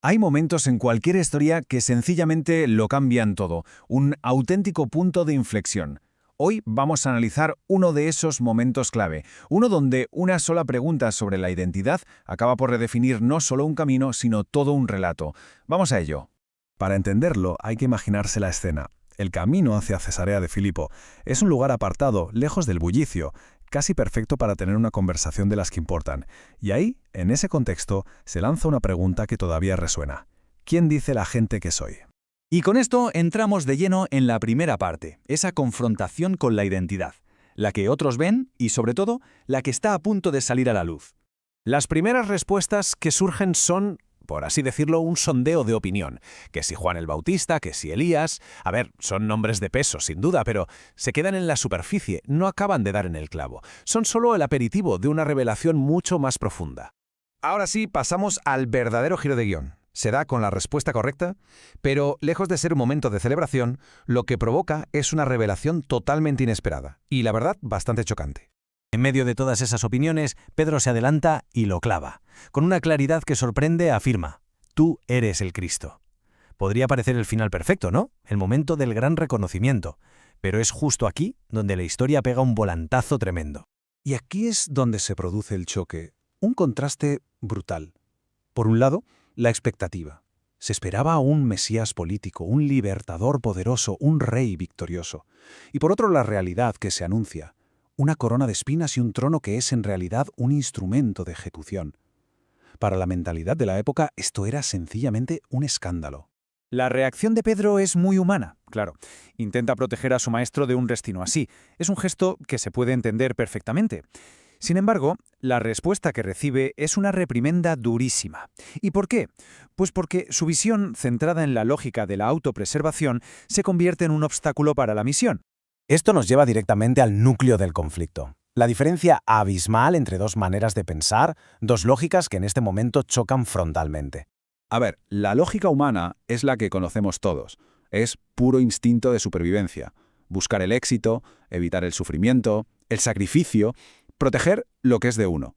Hay momentos en cualquier historia que sencillamente lo cambian todo, un auténtico punto de inflexión. Hoy vamos a analizar uno de esos momentos clave, uno donde una sola pregunta sobre la identidad acaba por redefinir no solo un camino, sino todo un relato. Vamos a ello. Para entenderlo, hay que imaginarse la escena. El camino hacia Cesarea de Filipo es un lugar apartado, lejos del bullicio, casi perfecto para tener una conversación de las que importan. Y ahí, en ese contexto, se lanza una pregunta que todavía resuena. ¿Quién dice la gente que soy? Y con esto entramos de lleno en la primera parte, esa confrontación con la identidad, la que otros ven y, sobre todo, la que está a punto de salir a la luz. Las primeras respuestas que surgen son, por así decirlo, un sondeo de opinión. Que si Juan el Bautista, que si Elías. A ver, son nombres de peso, sin duda, pero se quedan en la superficie, no acaban de dar en el clavo. Son solo el aperitivo de una revelación mucho más profunda. Ahora sí, pasamos al verdadero giro de guión. Se da con la respuesta correcta, pero lejos de ser un momento de celebración, lo que provoca es una revelación totalmente inesperada y, la verdad, bastante chocante. En medio de todas esas opiniones, Pedro se adelanta y lo clava. Con una claridad que sorprende, afirma: «Tú eres el Cristo». Podría parecer el final perfecto, ¿no? El momento del gran reconocimiento. Pero es justo aquí donde la historia pega un volantazo tremendo. Y aquí es donde se produce el choque, un contraste brutal. Por un lado, la expectativa. Se esperaba a un Mesías político, un libertador poderoso, un rey victorioso. Y por otro, la realidad que se anuncia. Una corona de espinas y un trono que es en realidad un instrumento de ejecución. Para la mentalidad de la época, esto era sencillamente un escándalo. La reacción de Pedro es muy humana, claro. Intenta proteger a su maestro de un destino así. Es un gesto que se puede entender perfectamente. Sin embargo, la respuesta que recibe es una reprimenda durísima. ¿Y por qué? Pues porque su visión, centrada en la lógica de la autopreservación, se convierte en un obstáculo para la misión. Esto nos lleva directamente al núcleo del conflicto. La diferencia abismal entre dos maneras de pensar, dos lógicas que en este momento chocan frontalmente. A ver, la lógica humana es la que conocemos todos. Es puro instinto de supervivencia. Buscar el éxito, evitar el sufrimiento, el sacrificio, proteger lo que es de uno.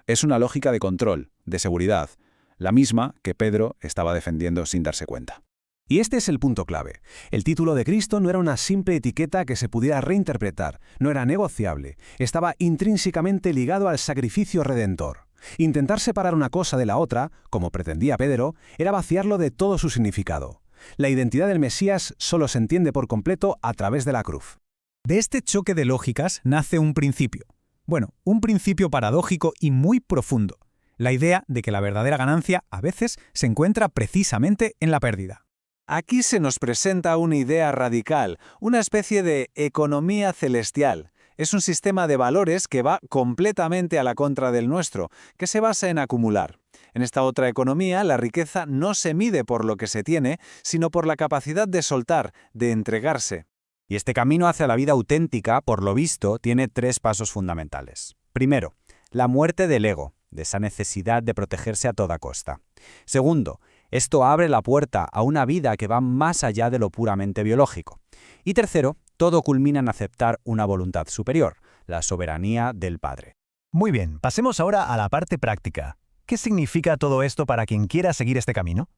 Es una lógica de control, de seguridad, la misma que Pedro estaba defendiendo sin darse cuenta. Y este es el punto clave. El título de Cristo no era una simple etiqueta que se pudiera reinterpretar, no era negociable, estaba intrínsecamente ligado al sacrificio redentor. Intentar separar una cosa de la otra, como pretendía Pedro, era vaciarlo de todo su significado. La identidad del Mesías solo se entiende por completo a través de la cruz. De este choque de lógicas nace un principio. Bueno, un principio paradójico y muy profundo. La idea de que la verdadera ganancia, a veces, se encuentra precisamente en la pérdida. Aquí se nos presenta una idea radical, una especie de economía celestial. Es un sistema de valores que va completamente a la contra del nuestro, que se basa en acumular. En esta otra economía, la riqueza no se mide por lo que se tiene, sino por la capacidad de soltar, de entregarse. Y este camino hacia la vida auténtica, por lo visto, tiene tres pasos fundamentales. Primero, la muerte del ego, de esa necesidad de protegerse a toda costa. Segundo, esto abre la puerta a una vida que va más allá de lo puramente biológico. Y tercero, todo culmina en aceptar una voluntad superior, la soberanía del Padre. Muy bien, pasemos ahora a la parte práctica. ¿Qué significa todo esto para quien quiera seguir este camino?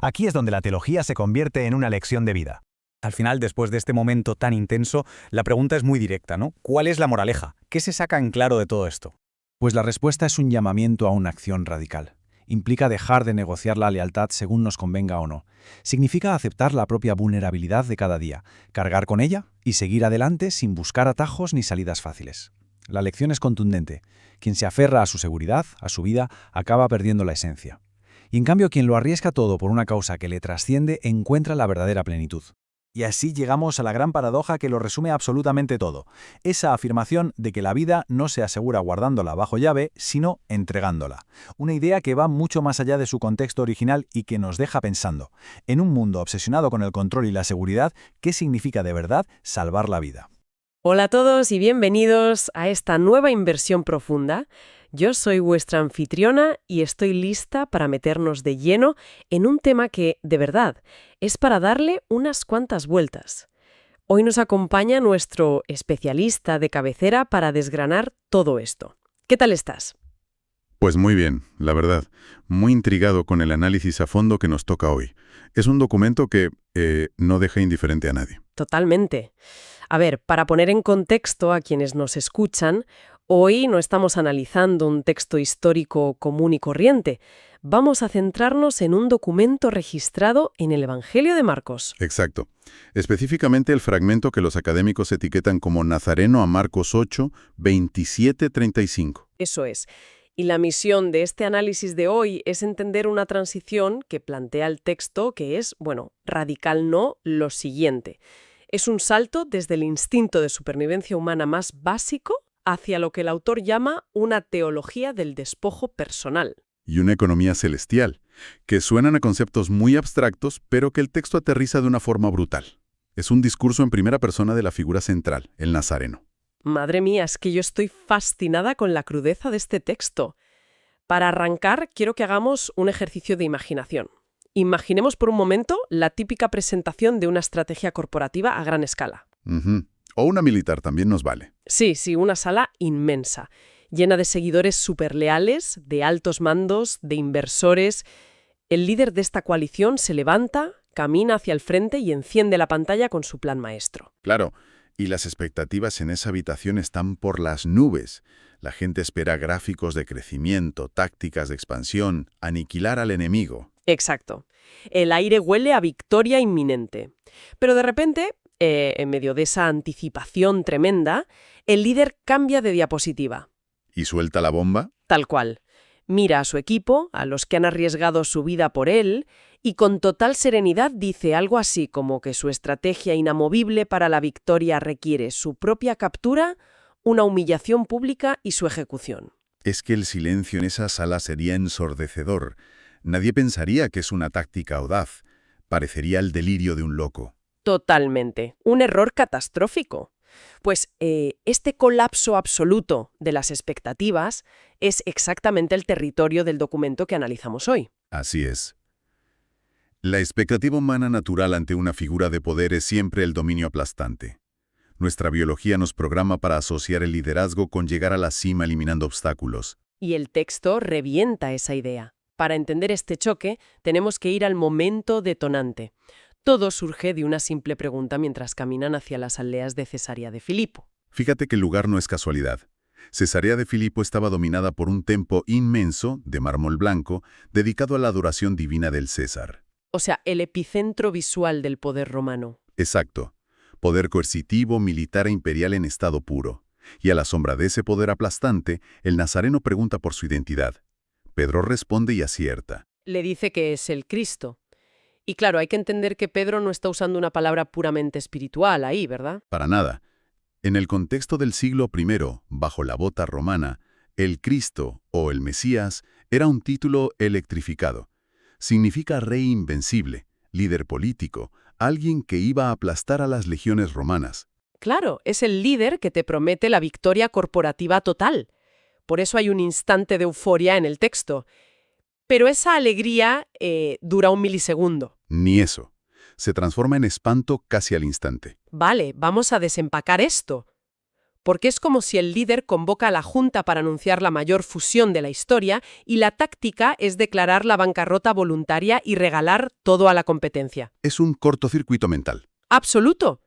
Aquí es donde la teología se convierte en una lección de vida. Al final, después de este momento tan intenso, la pregunta es muy directa, ¿no? ¿Cuál es la moraleja? ¿Qué se saca en claro de todo esto? Pues la respuesta es un llamamiento a una acción radical. Implica dejar de negociar la lealtad según nos convenga o no. Significa aceptar la propia vulnerabilidad de cada día, cargar con ella y seguir adelante sin buscar atajos ni salidas fáciles. La lección es contundente. Quien se aferra a su seguridad, a su vida, acaba perdiendo la esencia. Y en cambio, quien lo arriesga todo por una causa que le trasciende, encuentra la verdadera plenitud. Y así llegamos a la gran paradoja que lo resume absolutamente todo. Esa afirmación de que la vida no se asegura guardándola bajo llave, sino entregándola. Una idea que va mucho más allá de su contexto original y que nos deja pensando. En un mundo obsesionado con el control y la seguridad, ¿qué significa de verdad salvar la vida? Hola a todos y bienvenidos a esta nueva inversión profunda. Yo soy vuestra anfitriona y estoy lista para meternos de lleno en un tema que, de verdad, es para darle unas cuantas vueltas. Hoy nos acompaña nuestro especialista de cabecera para desgranar todo esto. ¿Qué tal estás? Pues muy bien, la verdad. Muy intrigado con el análisis a fondo que nos toca hoy. Es un documento que no deja indiferente a nadie. Totalmente. A ver, para poner en contexto a quienes nos escuchan, hoy no estamos analizando un texto histórico común y corriente. Vamos a centrarnos en un documento registrado en el Evangelio de Marcos. Exacto. Específicamente el fragmento que los académicos etiquetan como nazareno a Marcos 8, 27-35. Eso es. Y la misión de este análisis de hoy es entender una transición que plantea el texto que es, bueno, radical no, lo siguiente. Es un salto desde el instinto de supervivencia humana más básico hacia lo que el autor llama una teología del despojo personal. Y una economía celestial, que suenan a conceptos muy abstractos, pero que el texto aterriza de una forma brutal. Es un discurso en primera persona de la figura central, el nazareno. Madre mía, es que yo estoy fascinada con la crudeza de este texto. Para arrancar, quiero que hagamos un ejercicio de imaginación. Imaginemos por un momento la típica presentación de una estrategia corporativa a gran escala. O una militar también nos vale. Sí, una sala inmensa, llena de seguidores superleales, de altos mandos, de inversores. El líder de esta coalición se levanta, camina hacia el frente y enciende la pantalla con su plan maestro. Claro. Y las expectativas en esa habitación están por las nubes. La gente espera gráficos de crecimiento, tácticas de expansión, aniquilar al enemigo. Exacto. El aire huele a victoria inminente. Pero de repente, en medio de esa anticipación tremenda, el líder cambia de diapositiva. ¿Y suelta la bomba? Tal cual. Mira a su equipo, a los que han arriesgado su vida por él, y con total serenidad dice algo así como que su estrategia inamovible para la victoria requiere su propia captura, una humillación pública y su ejecución. Es que el silencio en esa sala sería ensordecedor. Nadie pensaría que es una táctica audaz. Parecería el delirio de un loco. Totalmente. Un error catastrófico. Pues este colapso absoluto de las expectativas es exactamente el territorio del documento que analizamos hoy. Así es. La expectativa humana natural ante una figura de poder es siempre el dominio aplastante. Nuestra biología nos programa para asociar el liderazgo con llegar a la cima eliminando obstáculos. Y el texto revienta esa idea. Para entender este choque, tenemos que ir al momento detonante. Todo surge de una simple pregunta mientras caminan hacia las aldeas de Cesarea de Filipo. Fíjate que el lugar no es casualidad. Cesarea de Filipo estaba dominada por un templo inmenso, de mármol blanco, dedicado a la adoración divina del César. O sea, el epicentro visual del poder romano. Exacto. Poder coercitivo, militar e imperial en estado puro. Y a la sombra de ese poder aplastante, el nazareno pregunta por su identidad. Pedro responde y acierta. Le dice que es el Cristo. Y claro, hay que entender que Pedro no está usando una palabra puramente espiritual ahí, ¿verdad? Para nada. En el contexto del siglo I, bajo la bota romana, el Cristo o el Mesías era un título electrificado. Significa rey invencible, líder político, alguien que iba a aplastar a las legiones romanas. Claro, es el líder que te promete la victoria corporativa total. Por eso hay un instante de euforia en el texto. Pero esa alegría dura un milisegundo. Ni eso. Se transforma en espanto casi al instante. Vale, vamos a desempacar esto. Porque es como si el líder convoca a la Junta para anunciar la mayor fusión de la historia y la táctica es declarar la bancarrota voluntaria y regalar todo a la competencia. Es un cortocircuito mental. ¡Absoluto!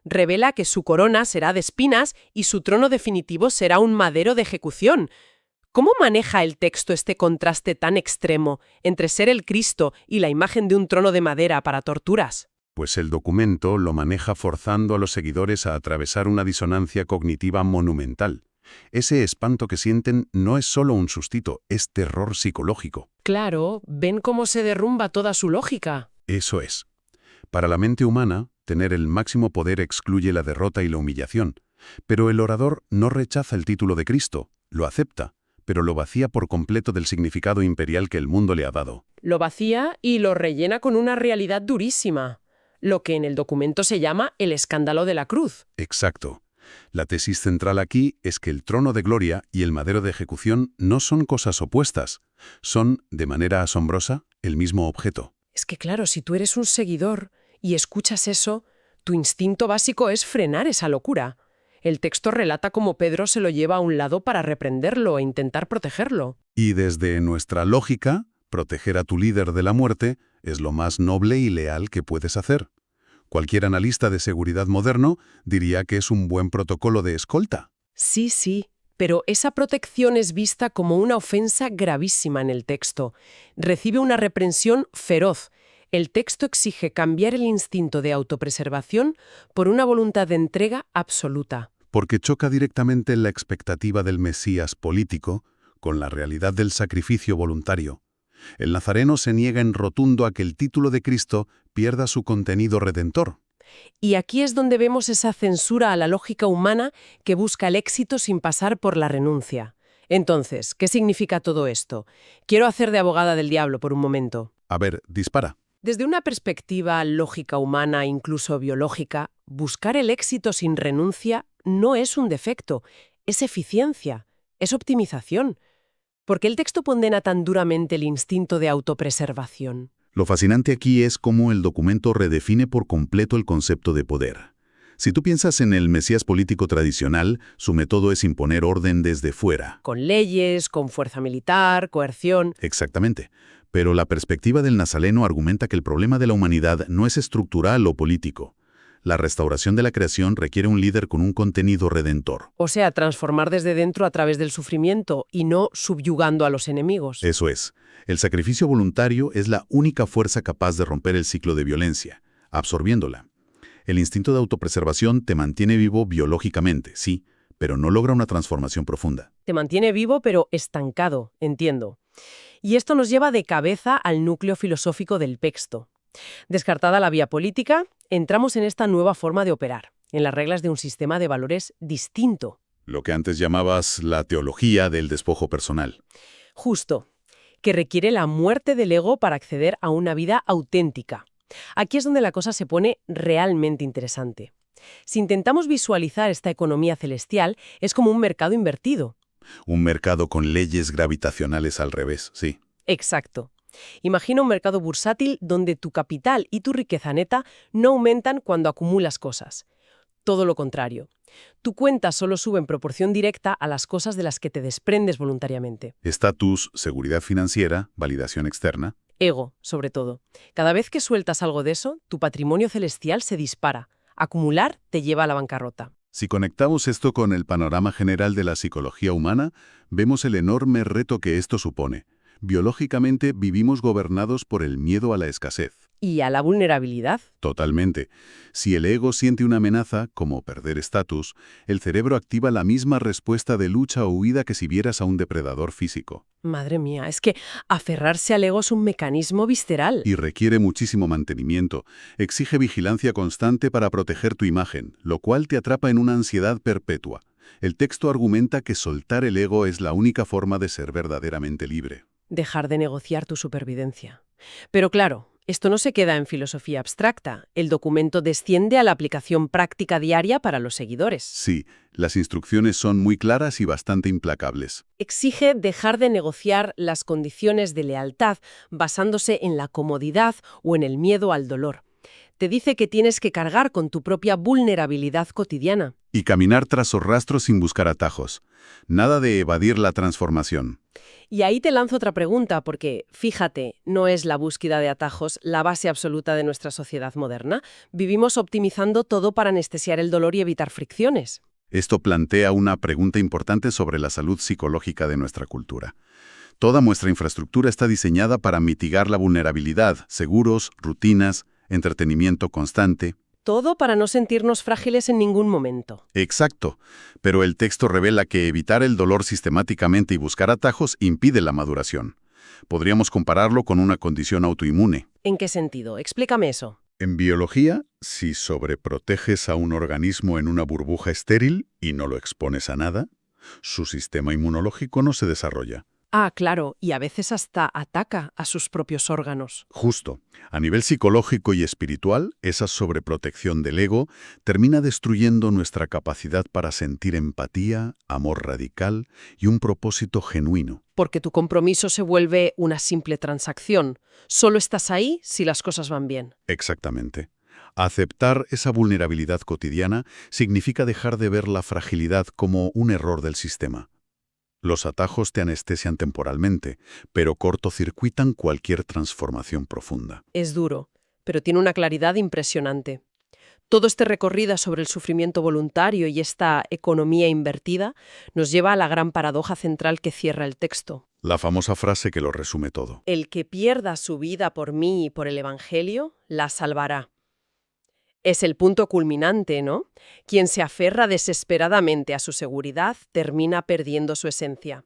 Revela que su corona será de espinas y su trono definitivo será un madero de ejecución. ¿Cómo maneja el texto este contraste tan extremo entre ser el Cristo y la imagen de un trono de madera para torturas? Pues el documento lo maneja forzando a los seguidores a atravesar una disonancia cognitiva monumental. Ese espanto que sienten no es solo un sustito, es terror psicológico. Claro, ven cómo se derrumba toda su lógica. Eso es. Para la mente humana, tener el máximo poder excluye la derrota y la humillación. Pero el orador no rechaza el título de Cristo, lo acepta, pero lo vacía por completo del significado imperial que el mundo le ha dado. Lo vacía y lo rellena con una realidad durísima, lo que en el documento se llama el escándalo de la cruz. Exacto. La tesis central aquí es que el trono de gloria y el madero de ejecución no son cosas opuestas, son, de manera asombrosa, el mismo objeto. Es que claro, si tú eres un seguidor y escuchas eso, tu instinto básico es frenar esa locura. El texto relata cómo Pedro se lo lleva a un lado para reprenderlo e intentar protegerlo. Y desde nuestra lógica, proteger a tu líder de la muerte es lo más noble y leal que puedes hacer. Cualquier analista de seguridad moderno diría que es un buen protocolo de escolta. Sí, sí, pero esa protección es vista como una ofensa gravísima en el texto. Recibe una reprensión feroz. El texto exige cambiar el instinto de autopreservación por una voluntad de entrega absoluta. Porque choca directamente la expectativa del Mesías político con la realidad del sacrificio voluntario. El nazareno se niega en rotundo a que el título de Cristo pierda su contenido redentor. Y aquí es donde vemos esa censura a la lógica humana que busca el éxito sin pasar por la renuncia. Entonces, ¿qué significa todo esto? Quiero hacer de abogada del diablo por un momento. A ver, dispara. Desde una perspectiva lógica humana, incluso biológica, buscar el éxito sin renuncia no es un defecto, es eficiencia, es optimización. ¿Por qué el texto condena tan duramente el instinto de autopreservación? Lo fascinante aquí es cómo el documento redefine por completo el concepto de poder. Si tú piensas en el Mesías político tradicional, su método es imponer orden desde fuera. Con leyes, con fuerza militar, coerción. Exactamente. Pero la perspectiva del nazareno argumenta que el problema de la humanidad no es estructural o político. La restauración de la creación requiere un líder con un contenido redentor. O sea, transformar desde dentro a través del sufrimiento y no subyugando a los enemigos. Eso es. El sacrificio voluntario es la única fuerza capaz de romper el ciclo de violencia, absorbiéndola. El instinto de autopreservación te mantiene vivo biológicamente, sí, pero no logra una transformación profunda. Te mantiene vivo, pero estancado, entiendo. Y esto nos lleva de cabeza al núcleo filosófico del texto. Descartada la vía política, entramos en esta nueva forma de operar, en las reglas de un sistema de valores distinto. Lo que antes llamabas la teología del despojo personal. Justo, que requiere la muerte del ego para acceder a una vida auténtica. Aquí es donde la cosa se pone realmente interesante. Si intentamos visualizar esta economía celestial, es como un mercado invertido. Un mercado con leyes gravitacionales al revés, sí. Exacto. Imagina un mercado bursátil donde tu capital y tu riqueza neta no aumentan cuando acumulas cosas. Todo lo contrario. Tu cuenta solo sube en proporción directa a las cosas de las que te desprendes voluntariamente. Estatus, seguridad financiera, validación externa. Ego, sobre todo. Cada vez que sueltas algo de eso, tu patrimonio celestial se dispara. Acumular te lleva a la bancarrota. Si conectamos esto con el panorama general de la psicología humana, vemos el enorme reto que esto supone. Biológicamente vivimos gobernados por el miedo a la escasez. ¿Y a la vulnerabilidad? Totalmente. Si el ego siente una amenaza, como perder estatus, el cerebro activa la misma respuesta de lucha o huida que si vieras a un depredador físico. Madre mía, es que aferrarse al ego es un mecanismo visceral. Y requiere muchísimo mantenimiento. Exige vigilancia constante para proteger tu imagen, lo cual te atrapa en una ansiedad perpetua. El texto argumenta que soltar el ego es la única forma de ser verdaderamente libre. Dejar de negociar tu supervivencia. Pero claro, esto no se queda en filosofía abstracta. El documento desciende a la aplicación práctica diaria para los seguidores. Sí, las instrucciones son muy claras y bastante implacables. Exige dejar de negociar las condiciones de lealtad basándose en la comodidad o en el miedo al dolor. Te dice que tienes que cargar con tu propia vulnerabilidad cotidiana. Y caminar tras sus rastros sin buscar atajos. Nada de evadir la transformación. Y ahí te lanzo otra pregunta, porque, fíjate, no es la búsqueda de atajos la base absoluta de nuestra sociedad moderna. Vivimos optimizando todo para anestesiar el dolor y evitar fricciones. Esto plantea una pregunta importante sobre la salud psicológica de nuestra cultura. Toda nuestra infraestructura está diseñada para mitigar la vulnerabilidad, seguros, rutinas, entretenimiento constante. Todo para no sentirnos frágiles en ningún momento. Exacto, pero el texto revela que evitar el dolor sistemáticamente y buscar atajos impide la maduración. Podríamos compararlo con una condición autoinmune. ¿En qué sentido? Explícame eso. En biología, si sobreproteges a un organismo en una burbuja estéril y no lo expones a nada, su sistema inmunológico no se desarrolla. Ah, claro, y a veces hasta ataca a sus propios órganos. Justo. A nivel psicológico y espiritual, esa sobreprotección del ego termina destruyendo nuestra capacidad para sentir empatía, amor radical y un propósito genuino. Porque tu compromiso se vuelve una simple transacción. Solo estás ahí si las cosas van bien. Exactamente. Aceptar esa vulnerabilidad cotidiana significa dejar de ver la fragilidad como un error del sistema. Los atajos te anestesian temporalmente, pero cortocircuitan cualquier transformación profunda. Es duro, pero tiene una claridad impresionante. Todo este recorrido sobre el sufrimiento voluntario y esta economía invertida nos lleva a la gran paradoja central que cierra el texto. La famosa frase que lo resume todo. El que pierda su vida por mí y por el Evangelio, la salvará. Es el punto culminante, ¿no? Quien se aferra desesperadamente a su seguridad termina perdiendo su esencia.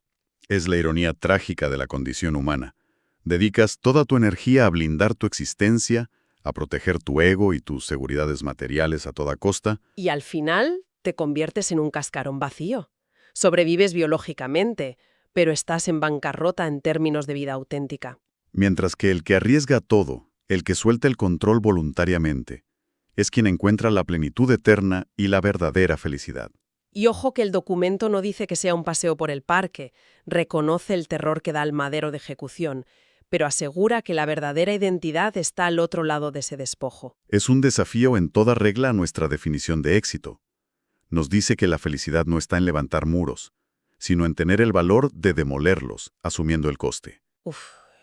Es la ironía trágica de la condición humana. Dedicas toda tu energía a blindar tu existencia, a proteger tu ego y tus seguridades materiales a toda costa. Y al final te conviertes en un cascarón vacío. Sobrevives biológicamente, pero estás en bancarrota en términos de vida auténtica. Mientras que el que arriesga todo, el que suelta el control voluntariamente, es quien encuentra la plenitud eterna y la verdadera felicidad. Y ojo que el documento no dice que sea un paseo por el parque, reconoce el terror que da el madero de ejecución, pero asegura que la verdadera identidad está al otro lado de ese despojo. Es un desafío en toda regla a nuestra definición de éxito. Nos dice que la felicidad no está en levantar muros, sino en tener el valor de demolerlos, asumiendo el coste.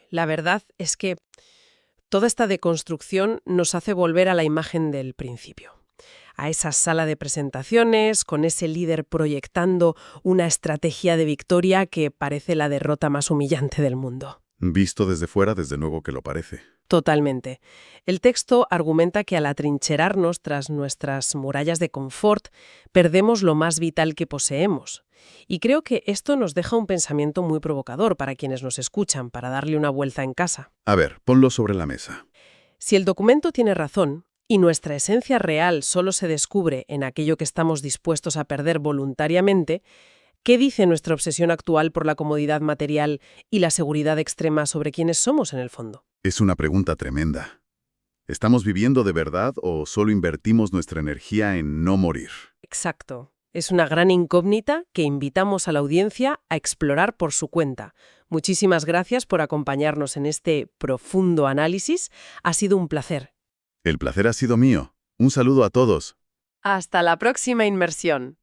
La verdad es que toda esta deconstrucción nos hace volver a la imagen del principio. A esa sala de presentaciones, con ese líder proyectando una estrategia de victoria que parece la derrota más humillante del mundo. Visto desde fuera, desde luego que lo parece. Totalmente. El texto argumenta que al atrincherarnos tras nuestras murallas de confort, perdemos lo más vital que poseemos. Y creo que esto nos deja un pensamiento muy provocador para quienes nos escuchan, para darle una vuelta en casa. A ver, ponlo sobre la mesa. Si el documento tiene razón, y nuestra esencia real solo se descubre en aquello que estamos dispuestos a perder voluntariamente, ¿qué dice nuestra obsesión actual por la comodidad material y la seguridad extrema sobre quiénes somos en el fondo? Es una pregunta tremenda. ¿Estamos viviendo de verdad o solo invertimos nuestra energía en no morir? Exacto. Es una gran incógnita que invitamos a la audiencia a explorar por su cuenta. Muchísimas gracias por acompañarnos en este profundo análisis. Ha sido un placer. El placer ha sido mío. Un saludo a todos. Hasta la próxima inmersión.